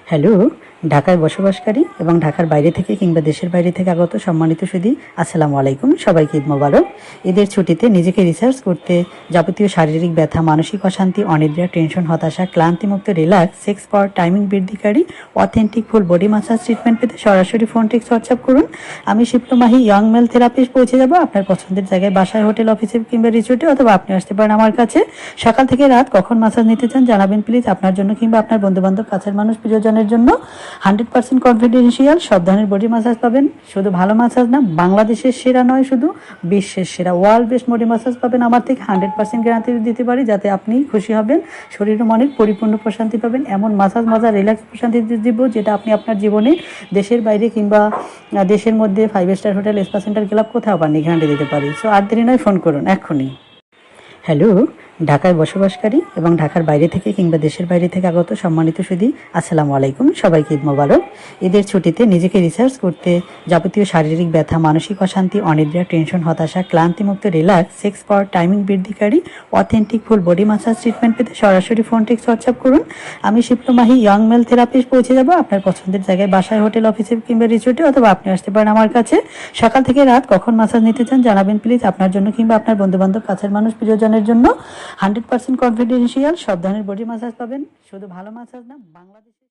Hello, ঢাকায় বসবাসকারী এবং ঢাকার বাইরে থেকে কিংবা দেশের বাইরে থেকে আগত সম্মানিত সুধী, আসসালামু আলাইকুম। সবাইকে ঈদ মোবারক। ঈদের ছুটিতে নিজেকে রিসার্চ করতে যাবতীয় শারীরিক ব্যথা, মানসিক অশান্তি, অনিদ্রা, টেনশন, হতাশা, ক্লান্তিমুক্ত, রিল্যাক্স, সেক্স পাওয়ার, টাইমিং বৃদ্ধিকারী, authentic full body massage treatment পেতে সরাসরি ফোন টেক্সট হোয়াটসঅ্যাপ করুন। আমি Shipto Mahi, young male therapist, পৌঁছে যাব আপনার পছন্দের জায়গায়, বাসায়, হোটেল, অফিসে কিংবা রিসোর্টে, অথবা আপনি আসতে পারেন আমার কাছে। সকাল থেকে রাত কখন মাসাজ নিতে চান জানাবেন প্লিজ। আপনার জন্য কিংবা আপনার বন্ধুবান্ধব, কাছের মানুষ, প্রিয়জনের জন্য 100% কনফিডেন্সিয়াল সব ধরনের বডি মাসাজ পাবেন। শুধু ভালো মাসাজ না, বাংলাদেশের সেরা নয়, শুধু বিশ্বের সেরা ওয়ার্ল্ড বেস্ট বডি মাসাজ পাবেন আমার থেকে। 100% গ্যারান্টি দিতে পারি যাতে আপনি খুশি হবেন, শরীর ও মনের পরিপূর্ণ প্রশান্তি পাবেন। এমন মাসাজ, মজা, রিল্যাক্স প্রশান্তি দিব যেটা আপনি আপনার জীবনে দেশের বাইরে কিংবা দেশের মধ্যে 5 star hotel, spa centre, club কোথাও পাননি, গ্যারান্টি দিতে পারি। সো আর দেরি নয়, ফোন করুন এক্ষুনি। হ্যালো, ঢাকায় বসবাসকারী এবং ঢাকার বাইরে থেকে কিংবা দেশের বাইরে থেকে আগত সম্মানিত সুধী, আসসালামু আলাইকুম। সবাইকে ঈদ মোবারক। ঈদের ছুটিতে নিজেকে রিসার্চ করতে যাবতীয় শারীরিক ব্যথা, মানসিক অশান্তি, অনিদ্রা, টেনশন, হতাশা, ক্লান্তিমুক্ত, রিল্যাক্স, সেক্স পাওয়ার, টাইমিং বৃদ্ধিকারী, authentic full body massage treatment পেতে সরাসরি ফোন টেক্সট হোয়াটসঅ্যাপ করুন। আমি Shipto Mahi, young male therapist, পৌঁছে যাব আপনার পছন্দের জায়গায়, বাসায়, হোটেল, অফিসে কিংবা রিসোর্টে, অথবা আপনি আসতে পারেন আমার কাছে। সকাল থেকে রাত কখন মাসাজ নিতে চান জানাবেন প্লিজ। আপনার জন্য কিংবা আপনার বন্ধুবান্ধব, কাছের মানুষ, প্রিয়জনের জন্য 100% কনফিডেন্সিয়াল সব ধরনের বডি মাসাজ পাবেন। শুধু ভালো মাসাজ না, বাংলাদেশে